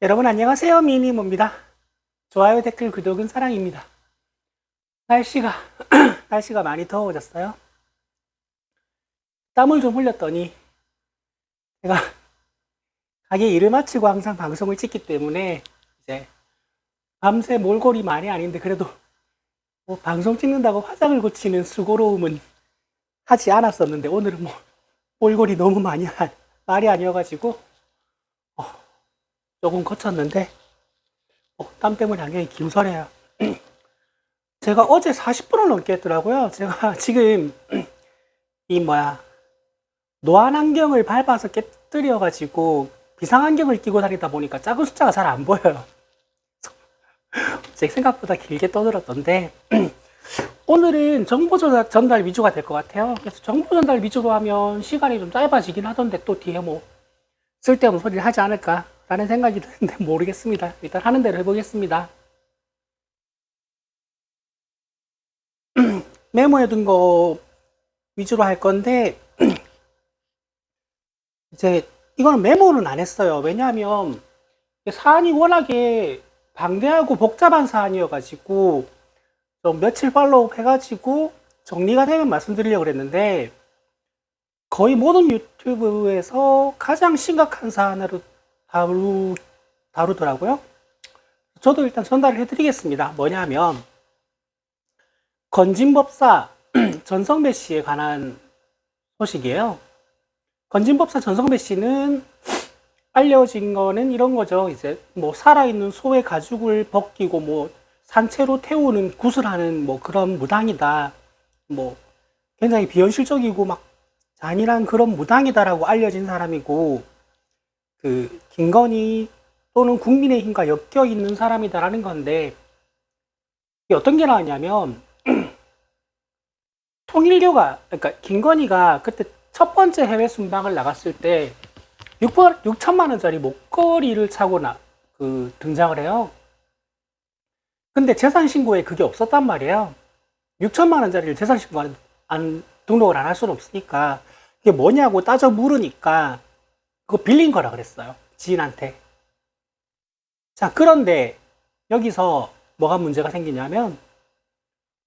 여러분 안녕하세요. 미니모입니다. 좋아요, 댓글, 구독은 사랑입니다. 날씨가 날씨가 많이 더워졌어요. 땀을 좀 흘렸더니 제가 가게 일을 마치고 항상 방송을 찍기 때문에 이제 밤새 몰골이 많이 아닌데 그래도 뭐 방송 찍는다고 화장을 고치는 수고로움은 하지 않았었는데 오늘은 뭐 몰골이 너무 많이 한 말이 아니어가지고 어, 조금 거쳤는데 땀 때문에 굉장히 기운서려요. 제가 어제 40분을 넘게 했더라고요. 제가 지금 이 노안 안경을 밟아서 깨뜨려가지고 비상안경을 끼고 다니다 보니까 작은 숫자가 잘 안 보여요. 제 생각보다 길게 떠들었던데 오늘은 정보 전달 위주가 될 것 같아요. 그래서 정보 전달 위주로 하면 시간이 좀 짧아지긴 하던데 또 뒤에 뭐 쓸데없는 소리를 하지 않을까라는 생각이 드는데 모르겠습니다. 일단 하는 대로 해보겠습니다. 메모해둔 거 위주로 할 건데 이제 이거는 메모는 안 했어요. 왜냐하면 사안이 워낙에 방대하고 복잡한 사안이어가지고 좀 며칠 팔로우 해가지고 정리가 되면 말씀드리려고 그랬는데 거의 모든 유튜브에서 가장 심각한 사안으로 다루더라고요. 저도 일단 전달을 해드리겠습니다. 뭐냐면 건진법사 전성배 씨에 관한 소식이에요. 건진법사 전성배 씨는 알려진 거는 이런 거죠. 이제 뭐 살아있는 소의 가죽을 벗기고 뭐 산채로 태우는 구슬하는 뭐 그런 무당이다. 뭐 굉장히 비현실적이고 막 잔인한 그런 무당이다라고 알려진 사람이고 그 김건희 또는 국민의힘과 엮여 있는 사람이다라는 건데 이게 어떤 게 나왔냐면 통일교가 그러니까 김건희가 그때 첫 번째 해외 순방을 나갔을 때 6천만 원짜리 목걸이를 차고 등장을 해요. 근데 재산 신고에 그게 없었단 말이에요. 6천만 원짜리를 재산 신고 등록을 안 할 수는 없으니까 그게 뭐냐고 따져 물으니까 그거 빌린 거라 그랬어요. 지인한테. 자, 그런데 여기서 뭐가 문제가 생기냐면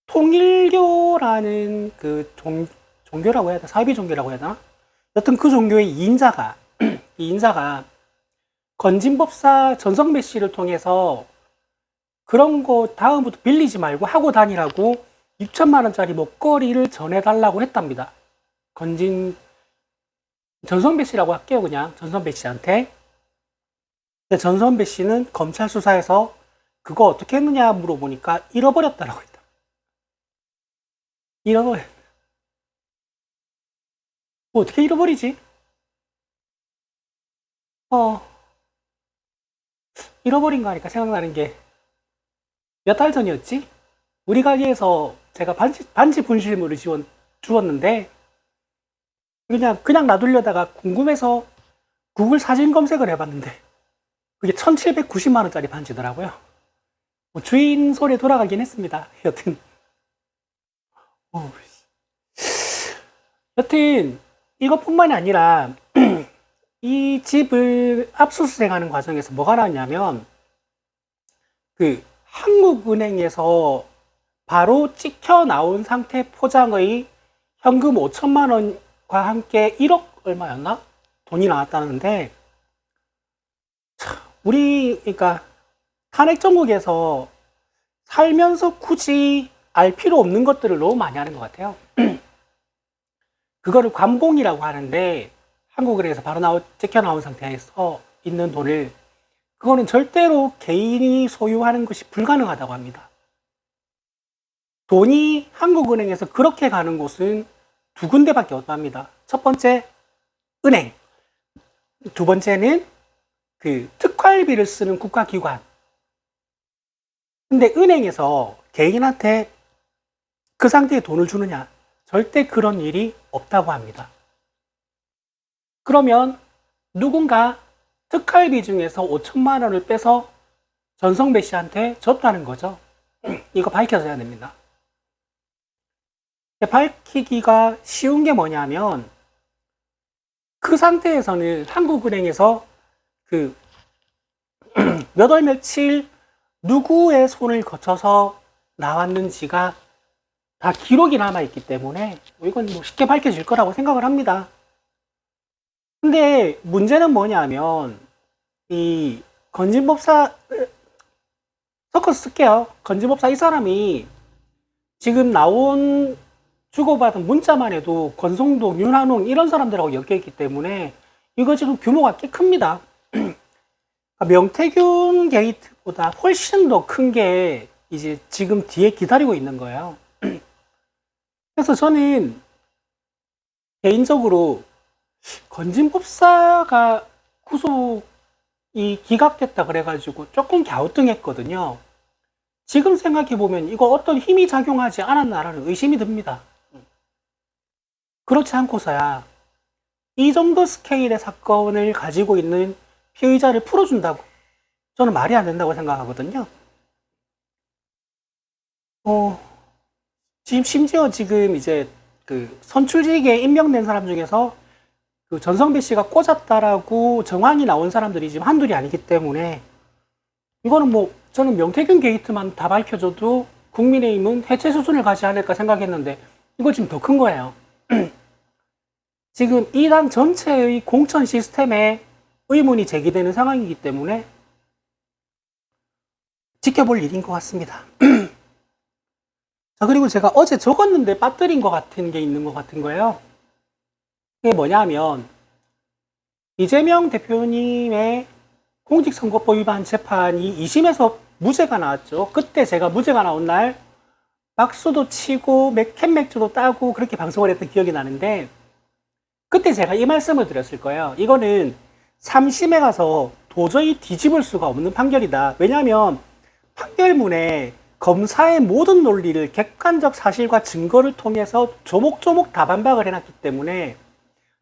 통일교라는 그 종교라고 해야 되나? 사이비 종교라고 해야 되나? 여튼 그 종교의 이 인사가 건진법사 전성배 씨를 통해서 그런 거 다음부터 빌리지 말고 하고 다니라고 6천만 원짜리 목걸이를 전해달라고 했답니다. 전성배 씨라고 할게요, 그냥. 전성배 씨한테. 근데 전성배 씨는 검찰 수사에서 그거 어떻게 했느냐 물어보니까 잃어버렸다라고 했다. 잃어버렸. 뭐 어떻게 잃어버리지? 잃어버린 거 하니까 생각나는 게 몇 달 전이었지? 우리 가게에서 제가 반지 분실물을 주었는데 그냥 놔두려다가 궁금해서 구글 사진 검색을 해봤는데 그게 1790만 원짜리 반지더라고요. 뭐 주인 손에 돌아가긴 했습니다. 여튼 이것뿐만이 아니라 이 집을 압수수색하는 과정에서 뭐가 나왔냐면 그 한국은행에서 바로 찍혀 나온 상태 포장의 현금 5천만 원과 함께 1억 얼마였나? 돈이 나왔다는데 그러니까 탄핵 정국에서 살면서 굳이 알 필요 없는 것들을 너무 많이 하는 것 같아요. 그거를 관봉이라고 하는데 한국은행에서 바로 찍혀 나온 상태에서 있는 돈을 그거는 절대로 개인이 소유하는 것이 불가능하다고 합니다. 돈이 한국은행에서 그렇게 가는 곳은 두 군데밖에 없답니다. 첫 번째, 은행. 두 번째는 그 특활비를 쓰는 국가기관. 근데 은행에서 개인한테 그 상태에 돈을 주느냐? 절대 그런 일이 없다고 합니다. 그러면 누군가 특활비 중에서 5천만 원을 빼서 전성배 씨한테 줬다는 거죠. 이거 밝혀져야 됩니다. 밝히기가 쉬운 게 뭐냐면 그 상태에서는 한국은행에서 그 몇 월 며칠 누구의 손을 거쳐서 나왔는지가 다 기록이 남아있기 때문에 이건 뭐 쉽게 밝혀질 거라고 생각을 합니다. 근데 문제는 뭐냐면 이 건진법사 서커스 쓸게요. 건진법사 이 사람이 지금 나온 주고받은 문자만 해도 권성동, 윤한홍 이런 사람들하고 엮여있기 때문에 이거 지금 규모가 꽤 큽니다. 명태균 게이트보다 훨씬 더 큰 게 이제 지금 뒤에 기다리고 있는 거예요. 그래서 저는 개인적으로 건진법사가 구속이 기각됐다 그래가지고 조금 갸우뚱했거든요. 지금 생각해보면 이거 어떤 힘이 작용하지 않았나라는 의심이 듭니다. 그렇지 않고서야 이 정도 스케일의 사건을 가지고 있는 피의자를 풀어준다고 저는 말이 안 된다고 생각하거든요. 심지어 지금 이제 그 선출직에 임명된 사람 중에서 그 전성배 씨가 꽂았다라고 정황이 나온 사람들이 지금 한둘이 아니기 때문에 이거는 뭐 저는 명태균 게이트만 다 밝혀줘도 국민의힘은 해체 수순을 가지 않을까 생각했는데 이거 지금 더 큰 거예요. 지금 이 당 전체의 공천 시스템에 의문이 제기되는 상황이기 때문에 지켜볼 일인 것 같습니다. 자, 그리고 제가 어제 적었는데 빠뜨린 것 같은 게 있는 것 같은 거예요. 그게 뭐냐면 이재명 대표님의 공직선거법 위반 재판이 2심에서 무죄가 나왔죠. 그때 제가 무죄가 나온 날 박수도 치고 캔맥주도 따고 그렇게 방송을 했던 기억이 나는데 그때 제가 이 말씀을 드렸을 거예요. 이거는 3심에 가서 도저히 뒤집을 수가 없는 판결이다. 왜냐하면 판결문에 검사의 모든 논리를 객관적 사실과 증거를 통해서 조목조목 다 반박을 해놨기 때문에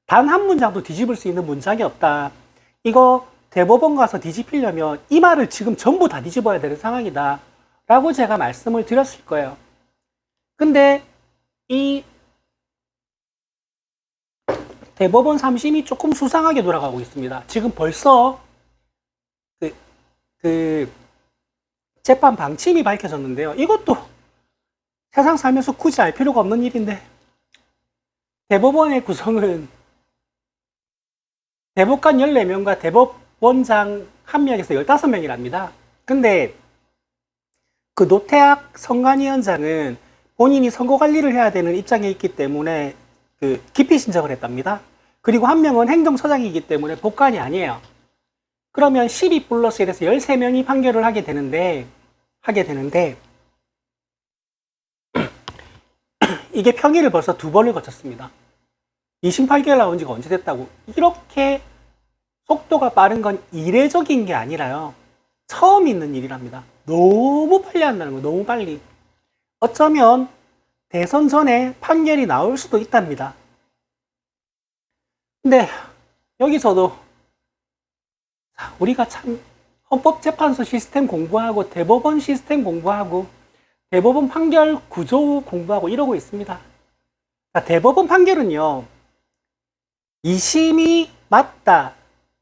단 한 문장도 뒤집을 수 있는 문장이 없다. 이거 대법원 가서 뒤집히려면 이 말을 지금 전부 다 뒤집어야 되는 상황이다 라고 제가 말씀을 드렸을 거예요. 근데 이 대법원 3심이 조금 수상하게 돌아가고 있습니다. 지금 벌써 재판 방침이 밝혀졌는데요. 이것도 세상 살면서 굳이 알 필요가 없는 일인데 대법원의 구성은 대법관 14명과 대법원장 1명에서 15명이랍니다. 근데 그 노태학 선관위원장은 본인이 선거관리를 해야 되는 입장에 있기 때문에 그 기피 신청을 했답니다. 그리고 1명은 행정처장이기 때문에 복관이 아니에요. 그러면 12 플러스에 대해서 13명이 판결을 하게 되는데 이게 평일을 벌써 2번을 거쳤습니다. 2심 판결 나온 지가 언제 됐다고. 이렇게 속도가 빠른 건 이례적인 게 아니라요. 처음 있는 일이랍니다. 너무 빨리 한다는 거예요. 너무 빨리. 어쩌면 대선 전에 판결이 나올 수도 있답니다. 근데 여기서도 우리가 참 헌법재판소 시스템 공부하고 대법원 시스템 공부하고 대법원 판결 구조 공부하고 이러고 있습니다. 대법원 판결은요. 2심이 맞다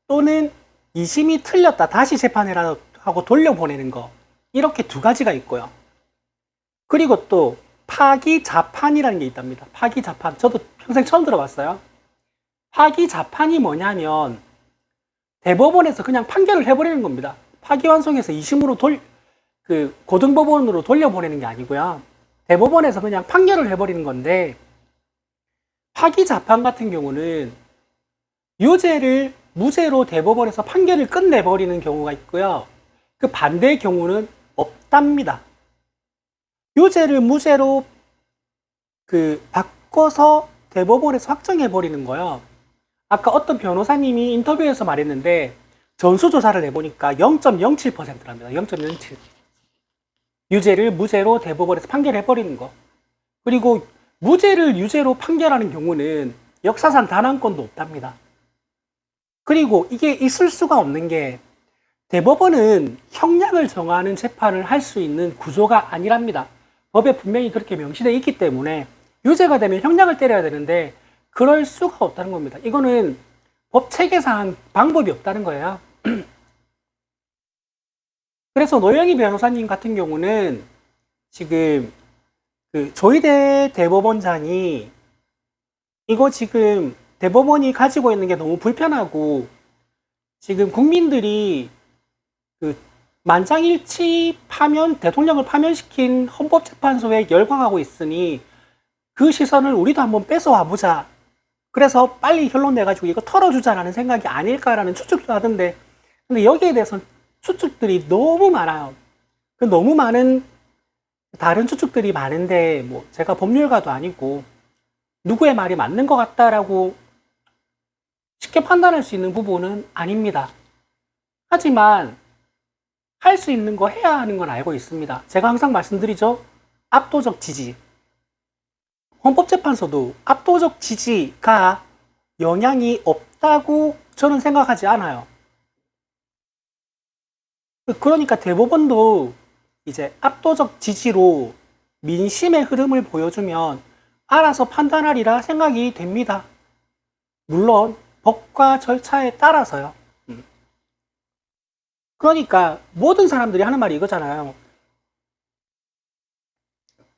또는 2심이 틀렸다 다시 재판해라 하고 돌려보내는 거 이렇게 두 가지가 있고요. 그리고 또 파기자판이라는 게 있답니다. 파기자판 저도 평생 처음 들어봤어요. 파기자판이 뭐냐면 대법원에서 그냥 판결을 해버리는 겁니다. 파기환송해서 2심으로 고등법원으로 돌려보내는 게 아니고요. 대법원에서 그냥 판결을 해버리는 건데 파기자판 같은 경우는 유죄를 무죄로 대법원에서 판결을 끝내버리는 경우가 있고요. 그 반대의 경우는 없답니다. 유죄를 무죄로 바꿔서 대법원에서 확정해버리는 거예요. 아까 어떤 변호사님이 인터뷰에서 말했는데 전수조사를 해보니까 0.07%랍니다. 0.07. 유죄를 무죄로 대법원에서 판결해버리는 거. 그리고 무죄를 유죄로 판결하는 경우는 역사상 단 한 건도 없답니다. 그리고 이게 있을 수가 없는 게 대법원은 형량을 정하는 재판을 할 수 있는 구조가 아니랍니다. 법에 분명히 그렇게 명시되어 있기 때문에 유죄가 되면 형량을 때려야 되는데 그럴 수가 없다는 겁니다. 이거는 법 체계상 방법이 없다는 거예요. 그래서 노영희 변호사님 같은 경우는 지금 그 조희대 대법원장이 이거 지금 대법원이 가지고 있는 게 너무 불편하고 지금 국민들이 그 만장일치 파면, 대통령을 파면시킨 헌법재판소에 열광하고 있으니 그 시선을 우리도 한번 뺏어와 보자. 그래서 빨리 결론 내가지고 이거 털어주자라는 생각이 아닐까라는 추측도 하던데, 근데 여기에 대해서는 추측들이 너무 많아요. 그 너무 많은 다른 추측들이 많은데, 뭐 제가 법률가도 아니고 누구의 말이 맞는 것 같다라고 쉽게 판단할 수 있는 부분은 아닙니다. 하지만 할 수 있는 거 해야 하는 건 알고 있습니다. 제가 항상 말씀드리죠. 압도적 지지. 헌법재판소도 압도적 지지가 영향이 없다고 저는 생각하지 않아요. 그러니까 대법원도 이제 압도적 지지로 민심의 흐름을 보여주면 알아서 판단하리라 생각이 됩니다. 물론 법과 절차에 따라서요. 그러니까 모든 사람들이 하는 말이 이거잖아요.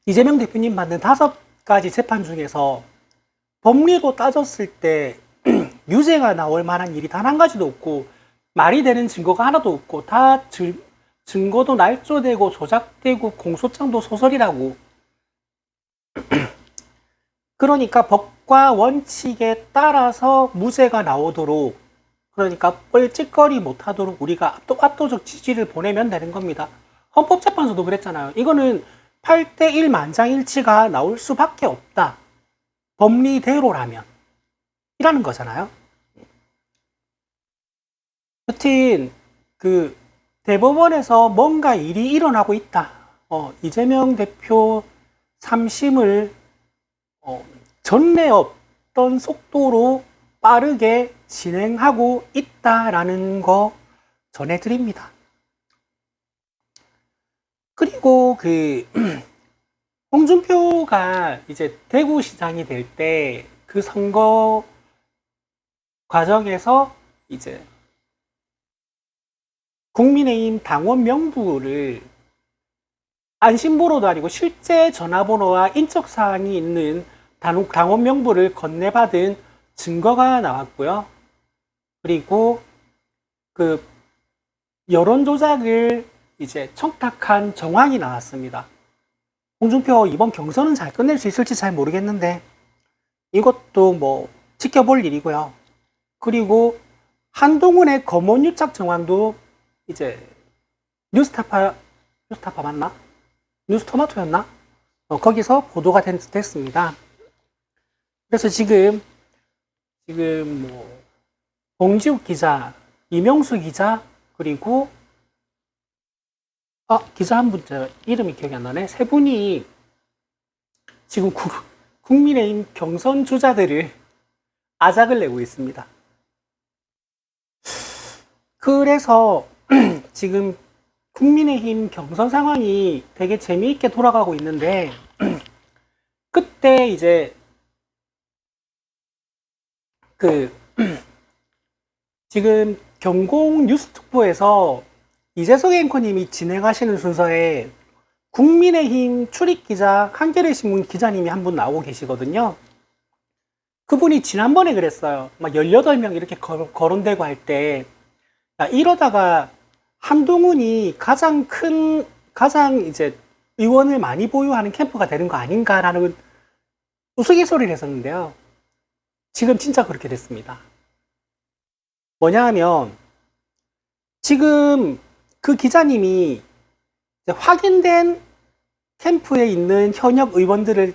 이재명 대표님 받는 5가지 재판 중에서 법리로 따졌을 때 유죄가 나올 만한 일이 단 한 가지도 없고 말이 되는 증거가 하나도 없고 다 증거도 날조되고 조작되고 공소장도 소설이라고. 그러니까 법과 원칙에 따라서 무죄가 나오도록, 그러니까 뻘짓거리 못하도록 우리가 압도적 지지를 보내면 되는 겁니다. 헌법재판소도 그랬잖아요. 이거는 8대1 만장일치가 나올 수밖에 없다. 법리대로라면. 이라는 거잖아요. 여튼 그 대법원에서 뭔가 일이 일어나고 있다. 이재명 대표 3심을 전례 없던 속도로 빠르게 진행하고 있다라는 거 전해드립니다. 그리고 그 홍준표가 이제 대구시장이 될 때 그 선거 과정에서 이제 국민의힘 당원 명부를 안심번호도 아니고 실제 전화번호와 인적사항이 있는 당원 명부를 건네받은 증거가 나왔고요. 그리고 그 여론조작을 이제 청탁한 정황이 나왔습니다. 홍준표 이번 경선은 잘 끝낼 수 있을지 잘 모르겠는데 이것도 뭐 지켜볼 일이고요. 그리고 한동훈의 검언 유착 정황도 이제 뉴스타파 맞나? 뉴스토마토였나? 거기서 보도가 됐습니다. 그래서 지금 뭐 봉지욱 기자, 이명수 기자, 그리고 기자 한 분, 이름이 기억이 안 나네. 세 분이 지금 국민의힘 경선 주자들을 아작을 내고 있습니다. 그래서 지금 국민의힘 경선 상황이 되게 재미있게 돌아가고 있는데 그때 이제 지금 경공 뉴스특보에서 이재석 앵커님이 진행하시는 순서에 국민의힘 출입기자 한겨레신문 기자님이 한 분 나오고 계시거든요. 그분이 지난번에 그랬어요. 막 18명 이렇게 거론되고 할 때 이러다가 한동훈이 가장 이제 의원을 많이 보유하는 캠프가 되는 거 아닌가라는 우스갯소리를 했었는데요. 지금 진짜 그렇게 됐습니다. 뭐냐 하면 지금 그 기자님이 확인된 캠프에 있는 현역 의원들을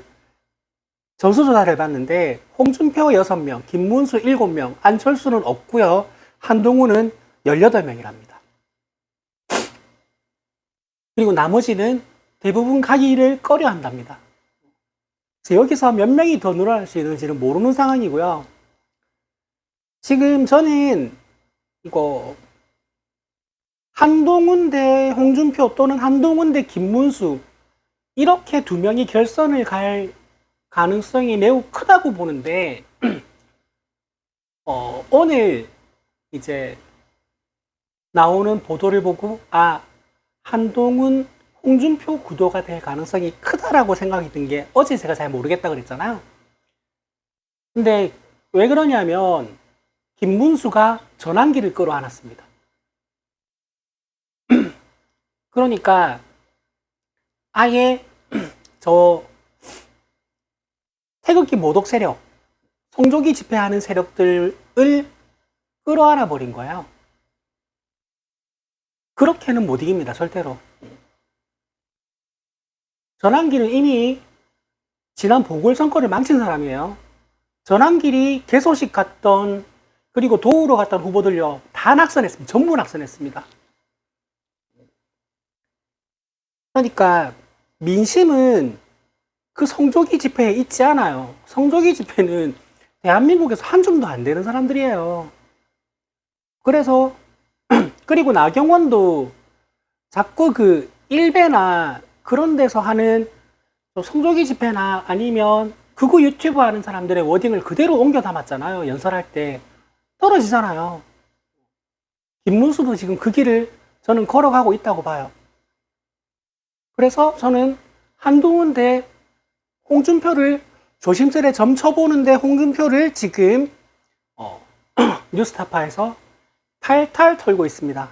전수조사를 해봤는데 홍준표 6명, 김문수 7명, 안철수는 없고요. 한동훈은 18명이랍니다. 그리고 나머지는 대부분 가기를 꺼려 한답니다. 그래서 여기서 몇 명이 더 늘어날 수 있는지는 모르는 상황이고요. 지금 저는 이거 한동훈 대 홍준표 또는 한동훈 대 김문수 이렇게 두 명이 결선을 갈 가능성이 매우 크다고 보는데 오늘 이제 나오는 보도를 보고 한동훈, 홍준표 구도가 될 가능성이 크다라고 생각이 든 게 어제 제가 잘 모르겠다 그랬잖아요. 근데 왜 그러냐면 김문수가 전환기를 끌어안았습니다. 그러니까 아예 저 태극기 모독 세력, 성조기 집회하는 세력들을 끌어안아 버린 거예요. 그렇게는 못 이깁니다, 절대로. 전환기는 이미 지난 보궐선거를 망친 사람이에요. 전환길이 개소식 갔던, 그리고 도우러 갔던 후보들요, 다 낙선했습니다. 전부 낙선했습니다. 그러니까 민심은 그 성조기 집회에 있지 않아요. 성조기 집회는 대한민국에서 한 줌도 안 되는 사람들이에요. 그래서 그리고 나경원도 자꾸 그 일베나 그런 데서 하는 성조기 집회나 아니면 극우 유튜브 하는 사람들의 워딩을 그대로 옮겨 담았잖아요. 연설할 때 떨어지잖아요. 김문수도 지금 그 길을 저는 걸어가고 있다고 봐요. 그래서 저는 한동훈 대 홍준표를 조심스레 점쳐보는데 홍준표를 지금 뉴스타파에서 탈탈 털고 있습니다.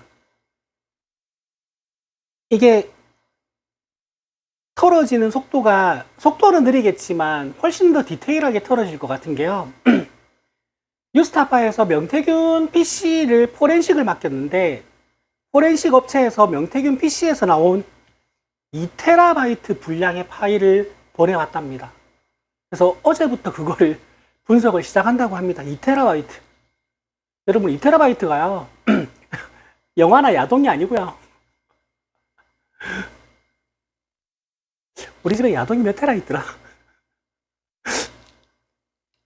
이게 털어지는 속도는 느리겠지만 훨씬 더 디테일하게 털어질 것 같은 게요. 뉴스타파에서 명태균 PC를 포렌식을 맡겼는데 포렌식 업체에서 명태균 PC에서 나온 2TB 분량의 파일을 보내왔답니다. 그래서 어제부터 그거를 분석을 시작한다고 합니다. 2TB. 여러분 2TB가요. 영화나 야동이 아니고요. 우리 집에 야동이 몇 테라 있더라.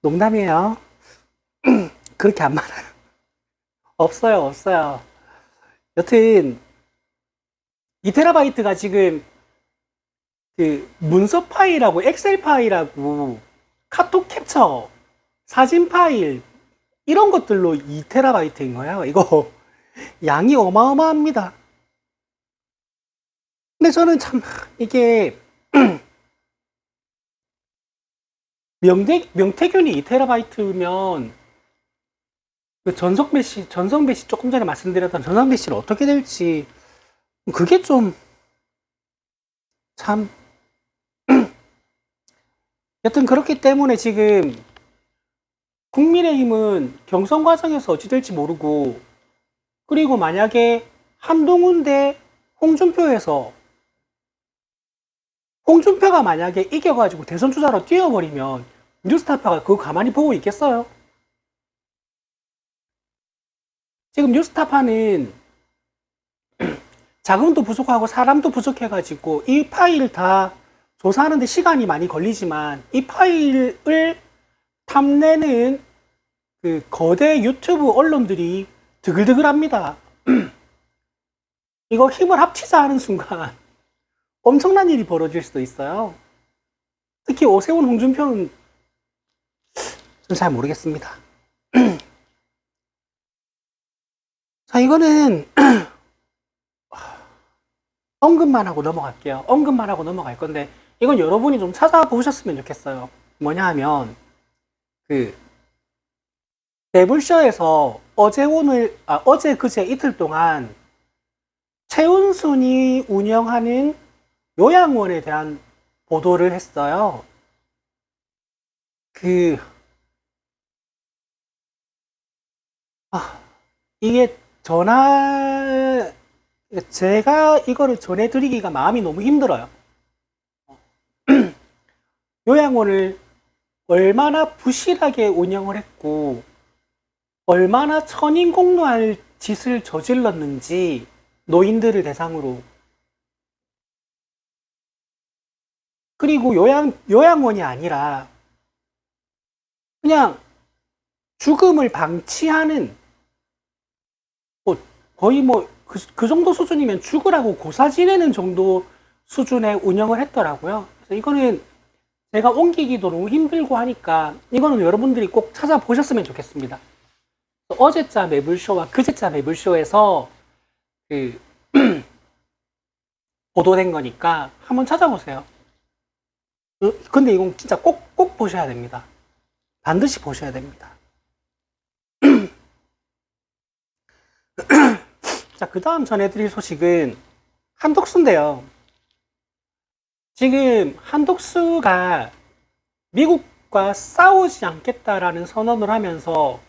농담이에요. 그렇게 안 많아요. 없어요. 여튼 2TB가 지금 그 문서 파일하고 엑셀 파일하고 카톡 캡처, 사진 파일 이런 것들로 2TB인 거예요. 이거 양이 어마어마합니다. 근데 저는 참 이게 명태균이 2TB면 그 전성배 씨 조금 전에 말씀드렸던 전성배 씨는 어떻게 될지 그게 좀 참 여튼 그렇기 때문에 지금 국민의힘은 경선 과정에서 어찌 될지 모르고 그리고 만약에 한동훈 대 홍준표에서 홍준표가 만약에 이겨가지고 대선 주자로 뛰어버리면 뉴스타파가 그거 가만히 보고 있겠어요? 지금 뉴스타파는 자금도 부족하고 사람도 부족해가지고 이 파일 다 조사하는데 시간이 많이 걸리지만 이 파일을 탐내는 그 거대 유튜브 언론들이 드글드글합니다. 이거 힘을 합치자 하는 순간 엄청난 일이 벌어질 수도 있어요. 특히 오세훈, 홍준표는 좀 잘 모르겠습니다. 자, 이거는 언급만 하고 넘어갈게요. 언급만 하고 넘어갈 건데 이건 여러분이 좀 찾아보셨으면 좋겠어요. 뭐냐 하면 그 매불쇼에서 어제 그제 이틀 동안 최은순이 운영하는 요양원에 대한 보도를 했어요. 이게 제가 이거를 전해드리기가 마음이 너무 힘들어요. 요양원을 얼마나 부실하게 운영을 했고 얼마나 천인공노할 짓을 저질렀는지 노인들을 대상으로 그리고 요양원이 아니라 그냥 죽음을 방치하는 거의 그 정도 수준이면 죽으라고 고사 지내는 정도 수준의 운영을 했더라고요. 그래서 이거는 제가 옮기기도 너무 힘들고 하니까 이거는 여러분들이 꼭 찾아보셨으면 좋겠습니다. 어제자 매불쇼와 그제자 매불쇼에서 보도된 거니까 한번 찾아보세요. 근데 이건 진짜 꼭 보셔야 됩니다. 반드시 보셔야 됩니다. 자, 그 다음 전해드릴 소식은 한독수인데요. 지금 한독수가 미국과 싸우지 않겠다라는 선언을 하면서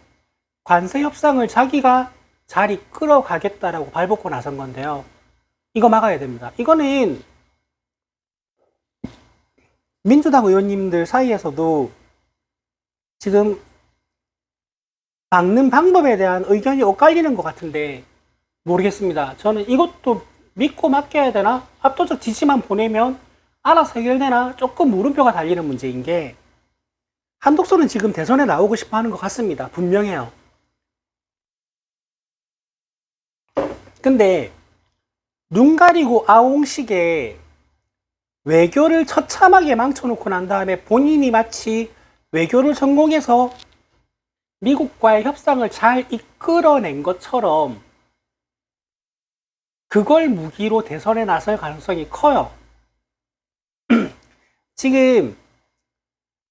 관세 협상을 자기가 잘 이끌어 가겠다라고 발벗고 나선 건데요. 이거 막아야 됩니다. 이거는 민주당 의원님들 사이에서도 지금 막는 방법에 대한 의견이 엇갈리는 것 같은데 모르겠습니다. 저는 이것도 믿고 맡겨야 되나? 압도적 지지만 보내면 알아서 해결되나? 조금 물음표가 달리는 문제인 게 한독수는 지금 대선에 나오고 싶어 하는 것 같습니다. 분명해요. 근데 눈 가리고 아웅식의 외교를 처참하게 망쳐놓고 난 다음에 본인이 마치 외교를 성공해서 미국과의 협상을 잘 이끌어낸 것처럼 그걸 무기로 대선에 나설 가능성이 커요. 지금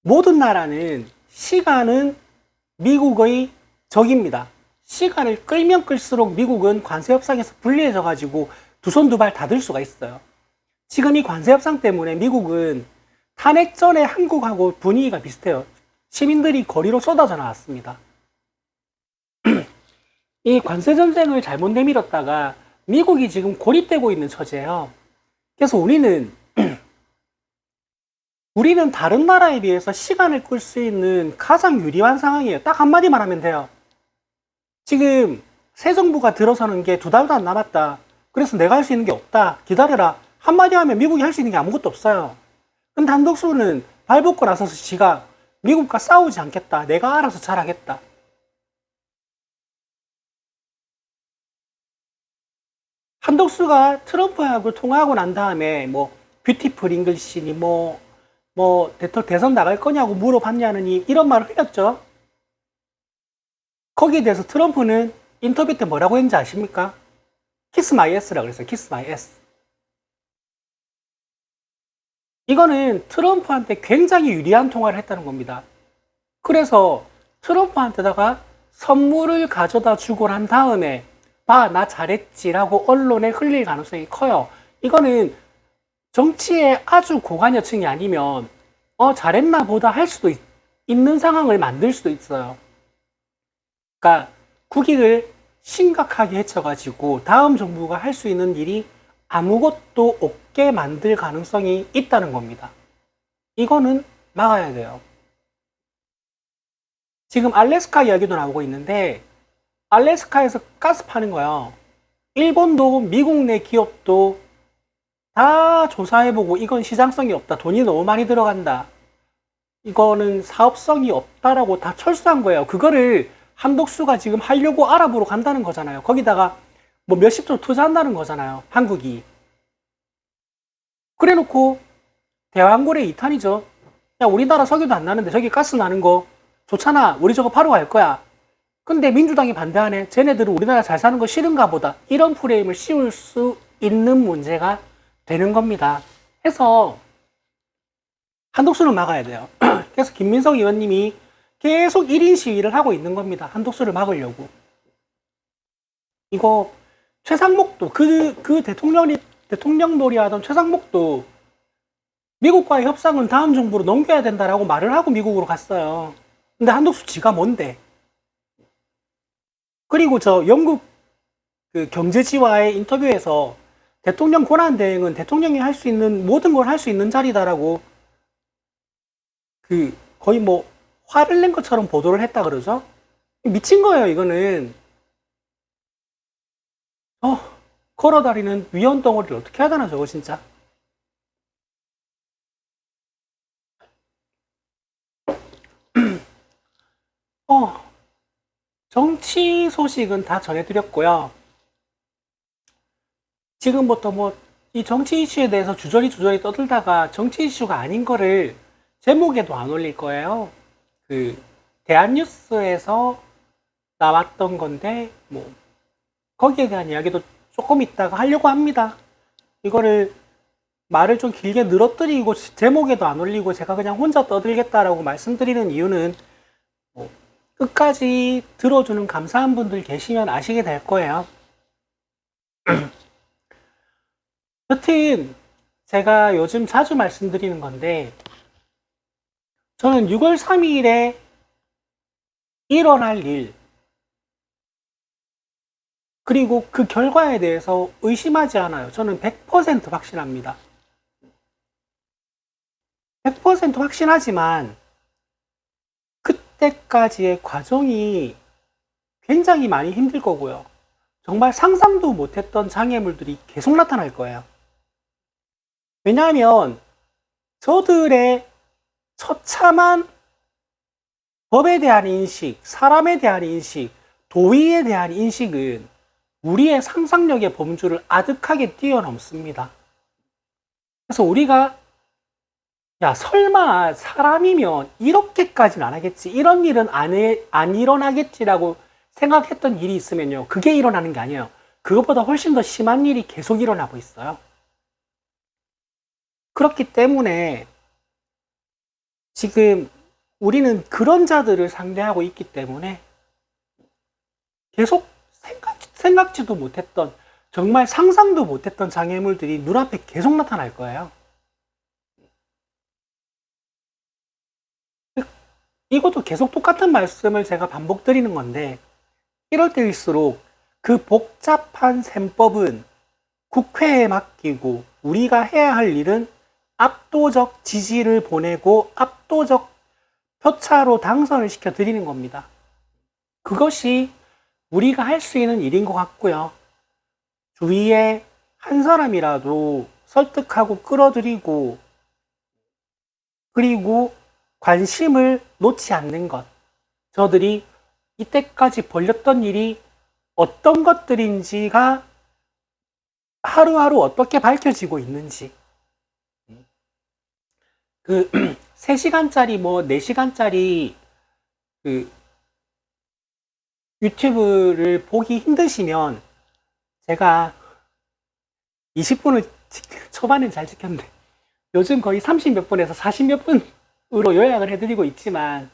모든 나라는 시간은 미국의 적입니다. 시간을 끌면 끌수록 미국은 관세 협상에서 불리해져 가지고 두 손 두 발 다 들 수가 있어요. 지금 이 관세 협상 때문에 미국은 탄핵 전에 한국하고 분위기가 비슷해요. 시민들이 거리로 쏟아져 나왔습니다. 이 관세 전쟁을 잘못 내밀었다가 미국이 지금 고립되고 있는 처지예요. 그래서 우리는 다른 나라에 비해서 시간을 끌 수 있는 가장 유리한 상황이에요. 딱 한마디만 하면 돼요. 지금 새 정부가 들어서는 게 2달도 안 남았다. 그래서 내가 할 수 있는 게 없다. 기다려라. 한마디 하면 미국이 할 수 있는 게 아무것도 없어요. 근데 한독수는 발벗고 나서서 지가 미국과 싸우지 않겠다. 내가 알아서 잘하겠다. 한독수가 트럼프하고 통화하고 난 다음에 뭐 뷰티풀 잉글리시니 대선 나갈 거냐고 물어봤냐느니 이런 말을 흘렸죠. 거기에 대해서 트럼프는 인터뷰 때 뭐라고 했는지 아십니까? 키스 마이 에스라고 그랬어요. 키스 마이 에스. 이거는 트럼프한테 굉장히 유리한 통화를 했다는 겁니다. 그래서 트럼프한테다가 선물을 가져다 주고 난 다음에 봐, 나 잘했지라고 언론에 흘릴 가능성이 커요. 이거는 정치의 아주 고관여층이 아니면 잘했나 보다 할 수도 있는 상황을 만들 수도 있어요. 그러니까 국익을 심각하게 해쳐가지고 다음 정부가 할 수 있는 일이 아무것도 없게 만들 가능성이 있다는 겁니다. 이거는 막아야 돼요. 지금 알래스카 이야기도 나오고 있는데 알래스카에서 가스 파는 거요. 일본도 미국 내 기업도 다 조사해보고 이건 시장성이 없다. 돈이 너무 많이 들어간다. 이거는 사업성이 없다라고 다 철수한 거예요. 그거를 한독수가 지금 하려고 아랍으로 간다는 거잖아요. 거기다가 뭐 몇십조 투자한다는 거잖아요. 한국이. 그래 놓고 대왕고래 2탄이죠. 야, 우리나라 석유도 안 나는데 저기 가스 나는 거 좋잖아. 우리 저거 바로 갈 거야. 근데 민주당이 반대하네. 쟤네들은 우리나라 잘 사는 거 싫은가 보다. 이런 프레임을 씌울 수 있는 문제가 되는 겁니다. 해서 한독수를 막아야 돼요. 그래서 김민석 의원님이 계속 1인 시위를 하고 있는 겁니다. 한독수를 막으려고. 이거 최상목도 그 대통령 놀이하던 최상목도 미국과의 협상은 다음 정부로 넘겨야 된다라고 말을 하고 미국으로 갔어요. 근데 한독수 지가 뭔데? 그리고 저 영국 그 경제지와의 인터뷰에서 대통령 권한대행은 대통령이 할 수 있는 모든 걸 할 수 있는 자리다라고 그 거의 뭐 화를 낸 것처럼 보도를 했다 그러죠. 미친 거예요. 이거는 걸어다니는 위원 덩어리를 어떻게 하다나 저거 진짜. 정치 소식은 다 전해드렸고요. 지금부터 뭐 이 정치 이슈에 대해서 주저리 떠들다가 정치 이슈가 아닌 거를 제목에도 안 올릴 거예요. 그 대한뉴스에서 나왔던 건데 뭐 거기에 대한 이야기도 조금 있다가 하려고 합니다. 이거를 말을 좀 길게 늘어뜨리고 제목에도 안 올리고 제가 그냥 혼자 떠들겠다라고 말씀드리는 이유는 뭐 끝까지 들어주는 감사한 분들 계시면 아시게 될 거예요. 여튼 제가 요즘 자주 말씀드리는 건데 저는 6월 3일에 일어날 일 그리고 그 결과에 대해서 의심하지 않아요. 저는 100% 확신합니다. 100% 확신하지만 그때까지의 과정이 굉장히 많이 힘들 거고요. 정말 상상도 못했던 장애물들이 계속 나타날 거예요. 왜냐하면 저들의 처참한 법에 대한 인식, 사람에 대한 인식, 도의에 대한 인식은 우리의 상상력의 범주를 아득하게 뛰어넘습니다. 그래서 우리가 야 설마 사람이면 이렇게까지는 안 하겠지, 이런 일은 안 일어나겠지라고 생각했던 일이 있으면요, 그게 일어나는 게 아니에요. 그것보다 훨씬 더 심한 일이 계속 일어나고 있어요. 그렇기 때문에 지금 우리는 그런 자들을 상대하고 있기 때문에 계속 생각지도 못했던, 정말 상상도 못했던 장애물들이 눈앞에 계속 나타날 거예요. 이것도 계속 똑같은 말씀을 제가 반복드리는 건데, 이럴 때일수록 그 복잡한 셈법은 국회에 맡기고 우리가 해야 할 일은 압도적 지지를 보내고 압도적 표차로 당선을 시켜드리는 겁니다. 그것이 우리가 할 수 있는 일인 것 같고요. 주위에 한 사람이라도 설득하고 끌어들이고 그리고 관심을 놓지 않는 것. 저들이 이때까지 벌렸던 일이 어떤 것들인지가 하루하루 어떻게 밝혀지고 있는지. 그 3시간짜리 뭐 4시간짜리 그 유튜브를 보기 힘드시면 제가 20분을 초반엔 잘 지켰는데 요즘 거의 30몇 분에서 40몇 분으로 요약을 해드리고 있지만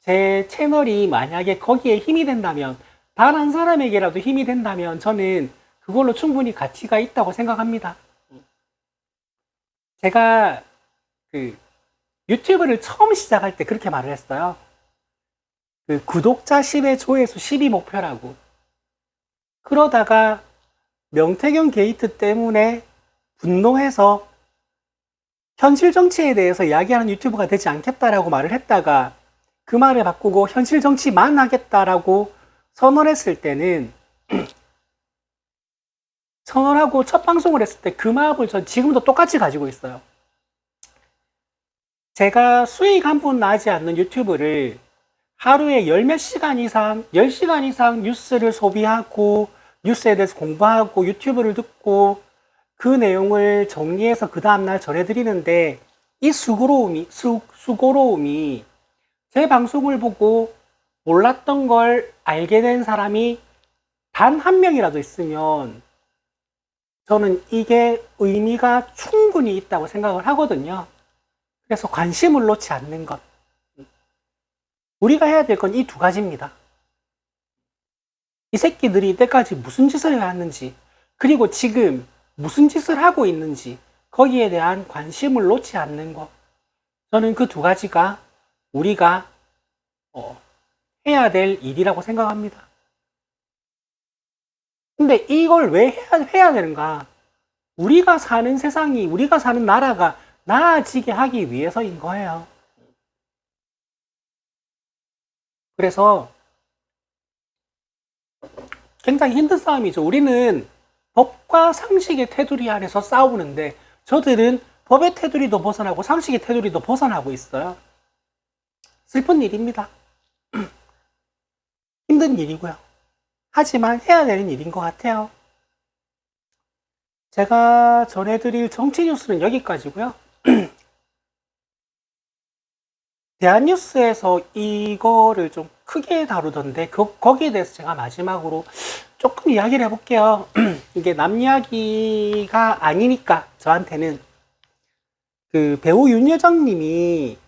제 채널이 만약에 거기에 힘이 된다면, 단 한 사람에게라도 힘이 된다면 저는 그걸로 충분히 가치가 있다고 생각합니다. 제가 그 유튜브를 처음 시작할 때 그렇게 말을 했어요. 그 구독자 10에 조회수 10이 목표라고. 그러다가 명태균 게이트 때문에 분노해서 현실 정치에 대해서 이야기하는 유튜브가 되지 않겠다라고 말을 했다가 그 말을 바꾸고 현실 정치만 하겠다라고 선언했을 때는 선언하고 첫 방송을 했을 때 그 마음을 전 지금도 똑같이 가지고 있어요. 제가 수익 한 푼 나지 않는 유튜브를 하루에 열몇 시간 이상, 10시간 이상 뉴스를 소비하고 뉴스에 대해서 공부하고 유튜브를 듣고 그 내용을 정리해서 그 다음날 전해드리는데 이 수고로움이 제 방송을 보고 몰랐던 걸 알게 된 사람이 단 한 명이라도 있으면 저는 이게 의미가 충분히 있다고 생각을 하거든요. 그래서 관심을 놓지 않는 것. 우리가 해야 될 건 이 두 가지입니다. 이 새끼들이 이때까지 무슨 짓을 해왔는지, 그리고 지금 무슨 짓을 하고 있는지 거기에 대한 관심을 놓지 않는 것. 저는 그 두 가지가 우리가 해야 될 일이라고 생각합니다. 근데 이걸 왜 해야 되는가? 우리가 사는 세상이, 우리가 사는 나라가 나아지게 하기 위해서인 거예요. 그래서 굉장히 힘든 싸움이죠. 우리는 법과 상식의 테두리 안에서 싸우는데 저들은 법의 테두리도 벗어나고 상식의 테두리도 벗어나고 있어요. 슬픈 일입니다. 힘든 일이고요. 하지만 해야 되는 일인 것 같아요. 제가 전해드릴 정치 뉴스는 여기까지고요. 대한뉴스에서 이거를 좀 크게 다루던데 거기에 대해서 제가 마지막으로 조금 이야기를 해볼게요. 이게 남 이야기가 아니니까 저한테는 그 배우 윤여정 님이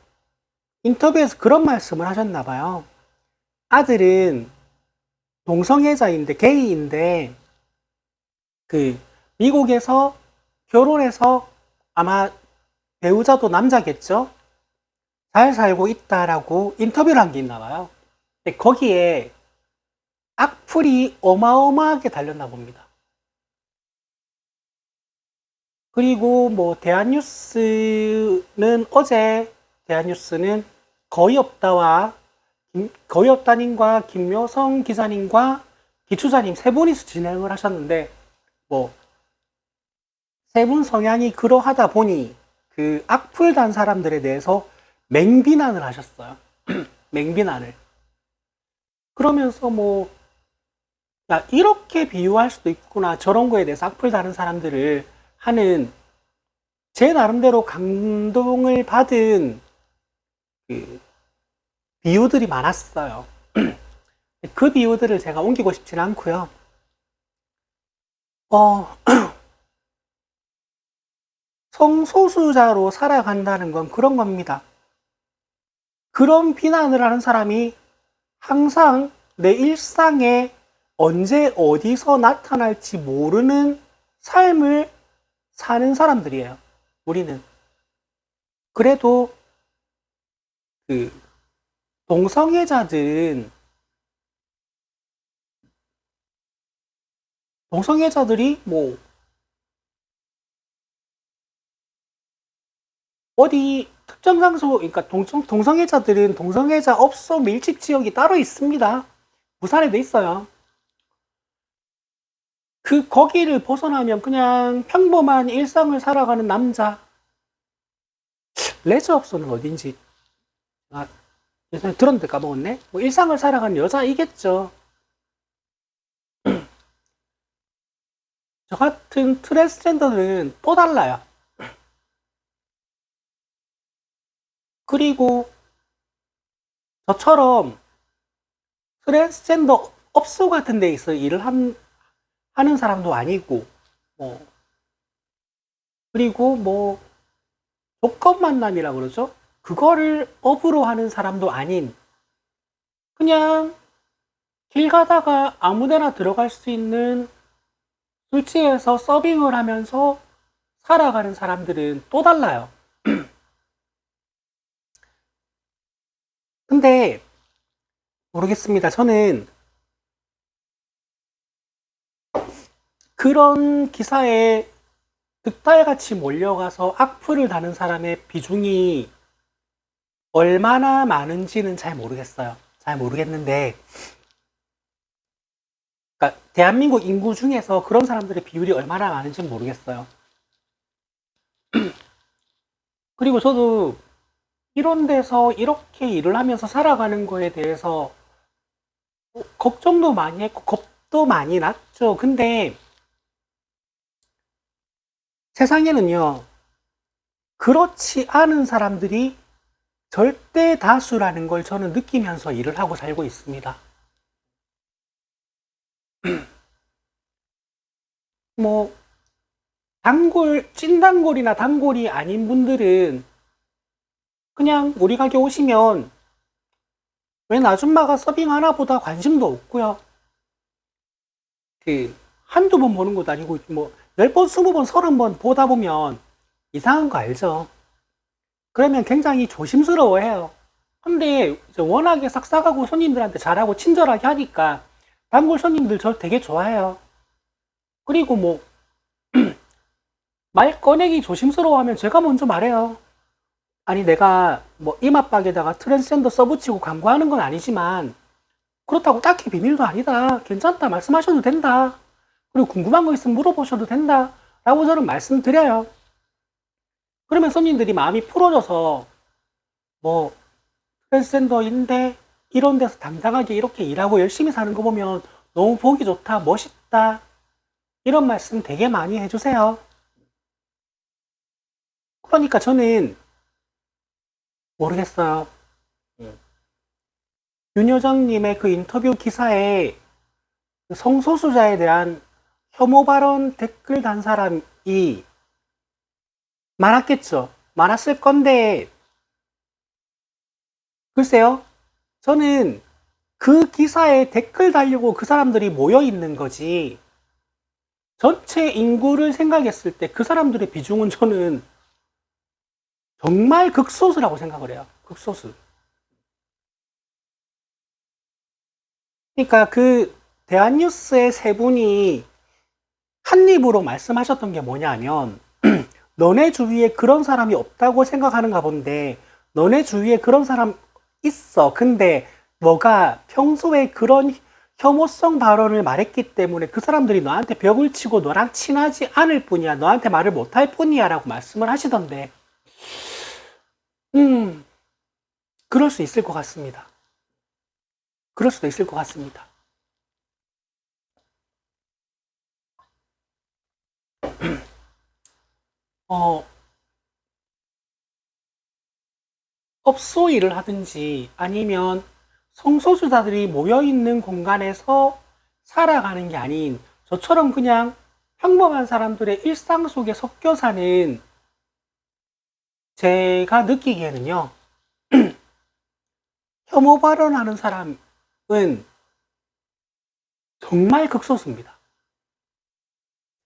인터뷰에서 그런 말씀을 하셨나 봐요. 아들은 동성애자인데 게이인데 그 미국에서 결혼해서 아마 배우자도 남자겠죠? 잘 살고 있다라고 인터뷰를 한 게 있나 봐요. 근데 거기에 악플이 어마어마하게 달렸나 봅니다. 그리고 뭐 대한뉴스는 어제 대한뉴스는 거의 없다와 거의 없다님과 김묘성 기자님과 기초자님 세 분이서 진행을 하셨는데 뭐 세 분 성향이 그러하다 보니 그 악플 단 사람들에 대해서 맹비난을 하셨어요. 맹비난을. 그러면서 뭐 야, 이렇게 비유할 수도 있구나. 저런 거에 대해서 악플 다는 사람들을 하는 제 나름대로 감동을 받은 그 비유들이 많았어요. 그 비유들을 제가 옮기고 싶지는 않고요. 성소수자로 살아간다는 건 그런 겁니다. 그런 비난을 하는 사람이 항상 내 일상에 언제 어디서 나타날지 모르는 삶을 사는 사람들이에요. 우리는. 그래도 그 동성애자들이 뭐 어디 특정 장소, 그러니까 동성애자들은 동성애자 업소 밀집 지역이 따로 있습니다. 부산에도 있어요. 거기를 벗어나면 그냥 평범한 일상을 살아가는 남자. 레저 업소는 어딘지, 예전에 들었는데 까먹었네? 뭐 일상을 살아가는 여자이겠죠. 저 같은 트랜스젠더는 또 달라요. 그리고 저처럼 트랜스젠더 업소 같은 데에서 일을 하는 사람도 아니고, 뭐, 그리고 뭐, 조건 만남이라 그러죠? 그거를 업으로 하는 사람도 아닌, 그냥 길 가다가 아무데나 들어갈 수 있는 술집에서 서빙을 하면서 살아가는 사람들은 또 달라요. 근데, 모르겠습니다. 저는 그런 기사에 득달같이 몰려가서 악플을 다는 사람의 비중이 얼마나 많은지는 잘 모르겠어요. 잘 모르겠는데, 그러니까 대한민국 인구 중에서 그런 사람들의 비율이 얼마나 많은지는 모르겠어요. 그리고 저도 이런 데서 이렇게 일을 하면서 살아가는 거에 대해서 걱정도 많이 했고 겁도 많이 났죠. 근데 세상에는요, 그렇지 않은 사람들이 절대 다수라는 걸 저는 느끼면서 일을 하고 살고 있습니다. 뭐 찐단골이나 단골이 아닌 분들은 그냥 우리 가게 오시면 웬 아줌마가 서빙하나 보다 관심도 없고요. 한두 번 보는 것도 아니고, 뭐, 10번, 20번, 30번 보다 보면 이상한 거 알죠? 그러면 굉장히 조심스러워 해요. 근데 워낙에 싹싹하고 손님들한테 잘하고 친절하게 하니까 단골 손님들 저 되게 좋아해요. 그리고 뭐, 말 꺼내기 조심스러워하면 제가 먼저 말해요. 아니, 내가 뭐 이마박에다가 트랜스젠더 써붙이고 광고하는 건 아니지만, 그렇다고 딱히 비밀도 아니다. 괜찮다. 말씀하셔도 된다. 그리고 궁금한 거 있으면 물어보셔도 된다. 라고 저는 말씀드려요. 그러면 손님들이 마음이 풀어져서 뭐 트랜스젠더인데 이런 데서 당당하게 이렇게 일하고 열심히 사는 거 보면 너무 보기 좋다. 멋있다. 이런 말씀 되게 많이 해주세요. 그러니까 저는 모르겠어요. 윤여정님의 그 인터뷰 기사에 성소수자에 대한 혐오 발언 댓글 단 사람이 많았겠죠. 많았을 건데, 글쎄요. 저는 그 기사에 댓글 달리고 그 사람들이 모여 있는 거지. 전체 인구를 생각했을 때 그 사람들의 비중은 저는 정말 극소수라고 생각을 해요. 극소수. 그러니까 그 대한뉴스의 세 분이 한 입으로 말씀하셨던 게 뭐냐면, 너네 주위에 그런 사람이 없다고 생각하는가 본데, 너네 주위에 그런 사람 있어. 근데 너가 평소에 그런 혐오성 발언을 말했기 때문에 그 사람들이 너한테 벽을 치고 너랑 친하지 않을 뿐이야. 너한테 말을 못할 뿐이야. 라고 말씀을 하시던데, 음, 그럴 수 있을 것 같습니다. 그럴 수도 있을 것 같습니다. 어, 업소 일을 하든지 아니면 성소수자들이 모여있는 공간에서 살아가는 게 아닌 저처럼 그냥 평범한 사람들의 일상 속에 섞여 사는 제가 느끼기에는요, 혐오 발언하는 사람은 정말 극소수입니다.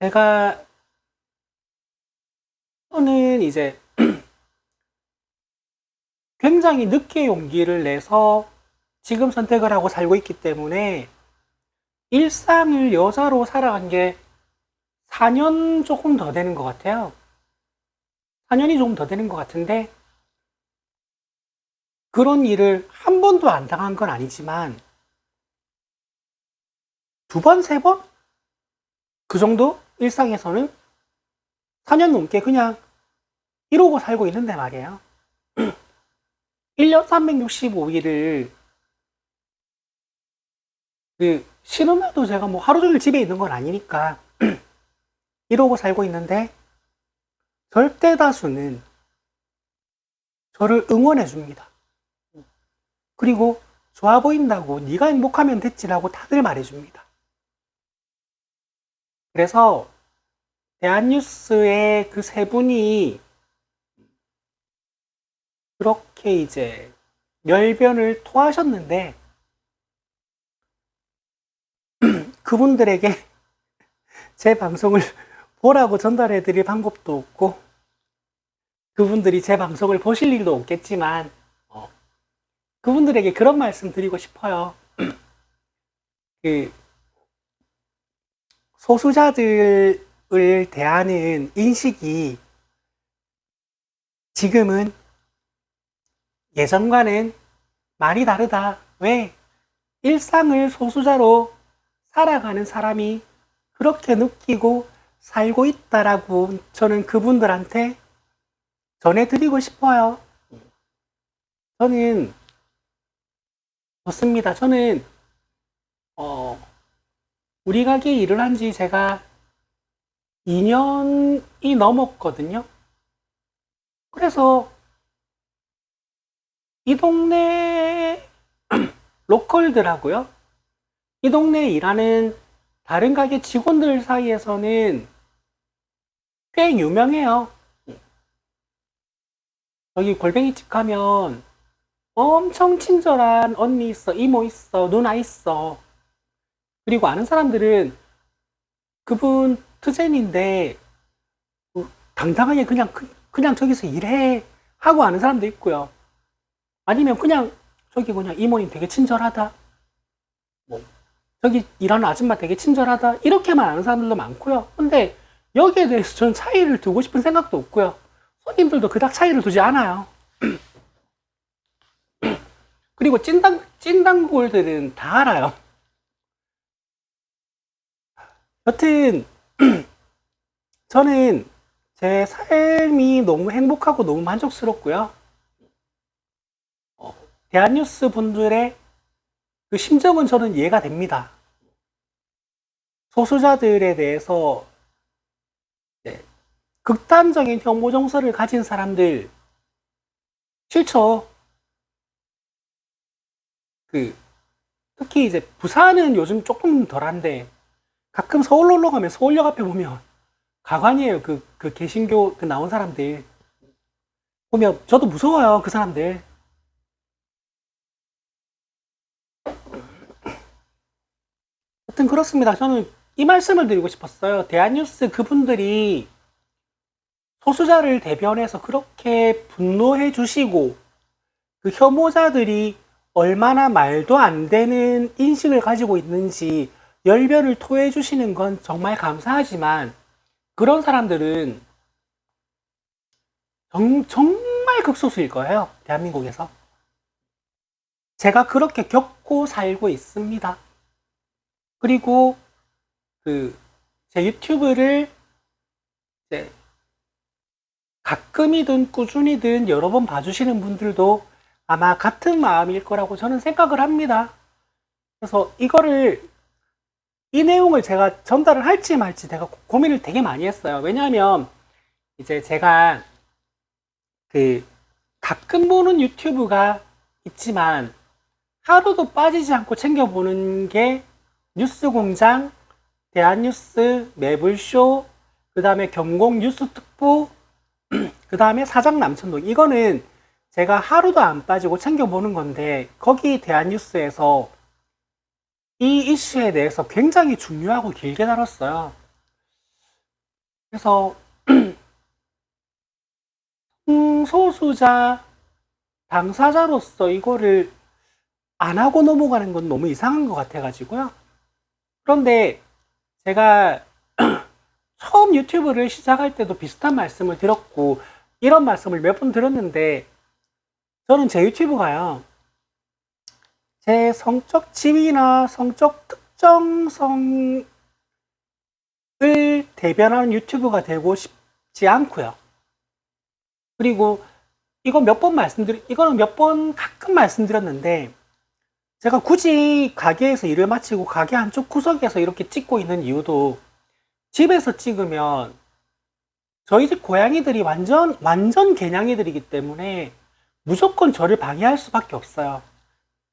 제가, 저는 이제 굉장히 늦게 용기를 내서 지금 선택을 하고 살고 있기 때문에 일상을 여자로 살아간 게 4년 조금 더 되는 것 같아요. 4년이 조금 더 되는 것 같은데, 그런 일을 한 번도 안 당한 건 아니지만, 두 번, 세 번? 그 정도? 일상에서는 4년 넘게 그냥 이러고 살고 있는데 말이에요. 1년 365일을, 쉬는 날도 제가 뭐 하루 종일 집에 있는 건 아니니까, 이러고 살고 있는데, 절대 다수는 저를 응원해 줍니다. 그리고 좋아 보인다고 네가 행복하면 됐지라고 다들 말해 줍니다. 그래서 대한뉴스의 그 세 분이 그렇게 이제 멸변을 토하셨는데, 그분들에게 제 방송을 보라고 전달해 드릴 방법도 없고, 그분들이 제 방송을 보실 일도 없겠지만, 그분들에게 그런 말씀 드리고 싶어요. 그 소수자들을 대하는 인식이 지금은 예전과는 많이 다르다. 왜? 일상을 소수자로 살아가는 사람이 그렇게 느끼고 살고 있다라고 저는 그분들한테 전해드리고 싶어요. 저는 좋습니다. 저는 우리 가게 일을 한 지 제가 2년이 넘었거든요. 그래서 이 동네 로컬들하고요. 이 동네에 일하는 다른 가게 직원들 사이에서는 꽤 유명해요. 여기 골뱅이집 가면 엄청 친절한 언니 있어, 이모 있어, 누나 있어. 그리고 아는 사람들은 그분 트젠인데 당당하게 그냥 저기서 일해 하고 아는 사람도 있고요. 아니면 그냥 저기 그냥 이모님 되게 친절하다. 뭐 저기 일하는 아줌마 되게 친절하다. 이렇게만 아는 사람들도 많고요. 근데 여기에 대해서 저는 차이를 두고 싶은 생각도 없고요. 손님들도 그닥 차이를 두지 않아요. 그리고 찐단골들은 다 알아요. 여튼 저는 제 삶이 너무 행복하고 너무 만족스럽고요. 대한뉴스 분들의 그 심정은 저는 이해가 됩니다. 소수자들에 대해서 극단적인 혐오 정서를 가진 사람들 싫죠. 특히 이제 부산은 요즘 조금 덜한데 가끔 서울 놀러 가면 서울역 앞에 보면 가관이에요. 그 개신교 그 나온 사람들 보면 저도 무서워요. 그 사람들. 하여튼 그렇습니다. 저는 이 말씀을 드리고 싶었어요. 대한뉴스 그분들이 소수자를 대변해서 그렇게 분노해 주시고 그 혐오자들이 얼마나 말도 안 되는 인식을 가지고 있는지 열변을 토해 주시는 건 정말 감사하지만 그런 사람들은 정말 극소수일 거예요. 대한민국에서. 제가 그렇게 겪고 살고 있습니다. 그리고 제 유튜브를 이제 가끔이든 꾸준히든 여러 번 봐주시는 분들도 아마 같은 마음일 거라고 저는 생각을 합니다. 그래서 이 내용을 제가 전달을 할지 말지 제가 고민을 되게 많이 했어요. 왜냐하면 이제 제가 가끔 보는 유튜브가 있지만 하루도 빠지지 않고 챙겨보는 게 뉴스공장, 대한뉴스, 매불쇼, 그 다음에 경공 뉴스특보, 그 다음에 사장 남천동. 이거는 제가 하루도 안 빠지고 챙겨보는 건데 거기 대한뉴스에서 이 이슈에 대해서 굉장히 중요하고 길게 다뤘어요. 그래서 성소수자 당사자로서 이거를 안 하고 넘어가는 건 너무 이상한 것 같아가지고요. 그런데 제가 처음 유튜브를 시작할 때도 비슷한 말씀을 드렸고 이런 말씀을 몇 번 드렸는데 저는 제 유튜브가요. 제 성적 지위나 성적 특정성을 대변하는 유튜브가 되고 싶지 않고요. 그리고 이거는 몇 번 가끔 말씀드렸는데 제가 굳이 가게에서 일을 마치고 가게 한쪽 구석에서 이렇게 찍고 있는 이유도 집에서 찍으면 저희 집 고양이들이 완전 개냥이들이기 때문에 무조건 저를 방해할 수밖에 없어요.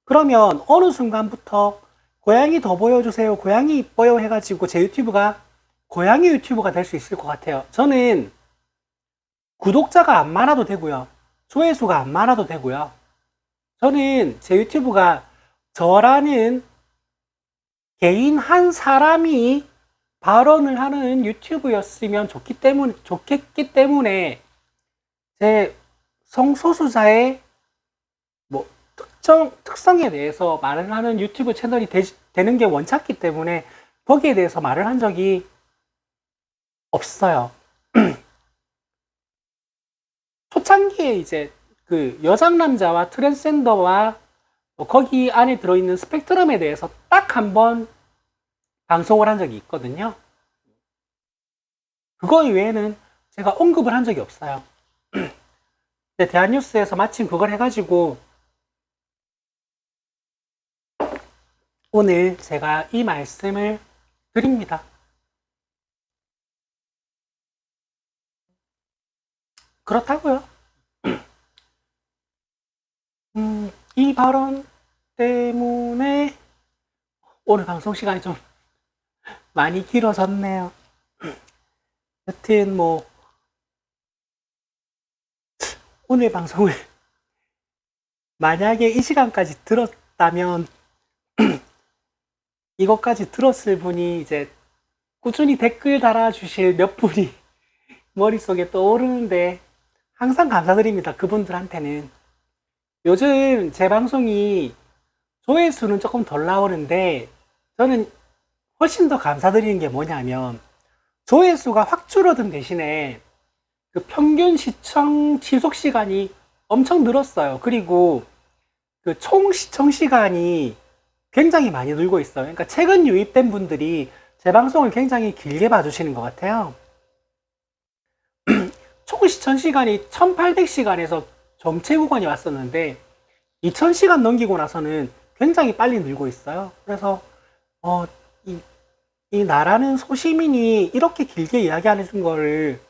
그러면 어느 순간부터 고양이 더 보여주세요, 고양이 이뻐요 해가지고 제 유튜브가 고양이 유튜브가 될 수 있을 것 같아요. 저는 구독자가 안 많아도 되고요, 조회수가 안 많아도 되고요, 저는 제 유튜브가 저라는 개인 한 사람이 발언을 하는 유튜브였으면 좋겠기 때문에 제 성소수자의 특성에 대해서 말을 하는 유튜브 채널이 되는 게 원칙이기 때문에 거기에 대해서 말을 한 적이 없어요. 초창기에 이제 여장남자와 트랜스젠더와 거기 안에 들어있는 스펙트럼에 대해서 딱 한 번 방송을 한 적이 있거든요. 그거 이외에는 제가 언급을 한 적이 없어요. 근데 대한뉴스에서 마침 그걸 해가지고 오늘 제가 이 말씀을 드립니다. 그렇다고요. 이 발언 때문에 오늘 방송 시간이 좀 많이 길어졌네요. 여튼 오늘 방송을 만약에 이 시간까지 들었다면 이것까지 들었을 분이 이제 꾸준히 댓글 달아주실 몇 분이 머릿속에 떠오르는데 항상 감사드립니다. 그분들한테는. 요즘 제 방송이 조회수는 조금 덜 나오는데 저는 훨씬 더 감사드리는 게 뭐냐면 조회수가 확 줄어든 대신에 평균 시청 지속 시간이 엄청 늘었어요. 그리고 총 시청 시간이 굉장히 많이 늘고 있어요. 그러니까 최근 유입된 분들이 제 방송을 굉장히 길게 봐주시는 것 같아요. 총 시청 시간이 1800시간에서 정체 구간이 왔었는데 2000시간 넘기고 나서는 굉장히 빨리 늘고 있어요. 그래서 이 나라는 소시민이 이렇게 길게 이야기하는 거를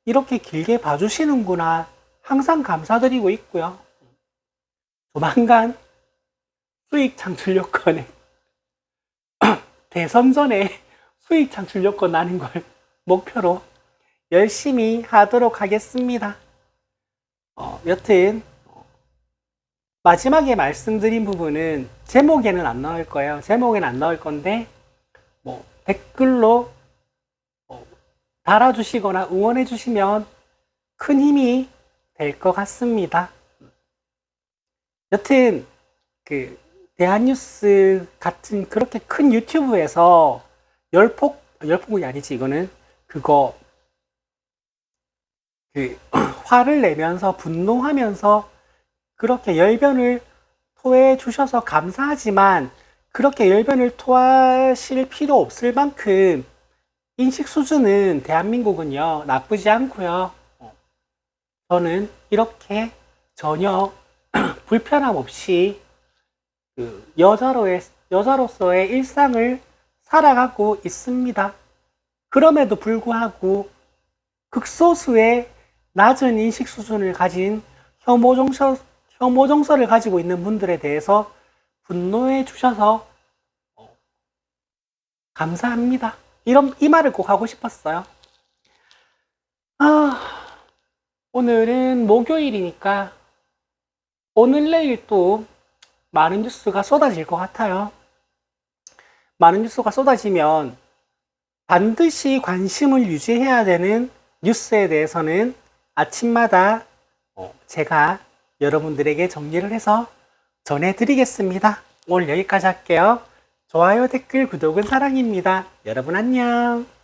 이렇게 길게 봐주시는구나 항상 감사드리고 있고요. 조만간 수익 창출 요건에 대선 전에 수익 창출 요건 나는 걸 목표로 열심히 하도록 하겠습니다. 여튼 마지막에 말씀드린 부분은 제목에는 안 나올 거예요. 제목에는 안 나올 건데 뭐 댓글로 달아주시거나 응원해 주시면 큰 힘이 될 것 같습니다. 여튼 그 대한뉴스 같은 그렇게 큰 유튜브에서 열폭이 아니지, 이거는 그거 화를 내면서 분노하면서 그렇게 열변을 토해 주셔서 감사하지만 그렇게 열변을 토하실 필요 없을 만큼 인식 수준은 대한민국은요 나쁘지 않고요. 저는 이렇게 전혀 불편함 없이 여자로서의 일상을 살아가고 있습니다. 그럼에도 불구하고 극소수의 낮은 인식 수준을 가진 혐오 정서를 가지고 있는 분들에 대해서 분노해 주셔서 감사합니다. 이 말을 꼭 하고 싶었어요. 오늘은 목요일이니까 오늘 내일 또 많은 뉴스가 쏟아질 것 같아요. 많은 뉴스가 쏟아지면 반드시 관심을 유지해야 되는 뉴스에 대해서는 아침마다 제가 여러분들에게 정리를 해서 전해드리겠습니다. 오늘 여기까지 할게요. 좋아요, 댓글, 구독은 사랑입니다. 여러분 안녕.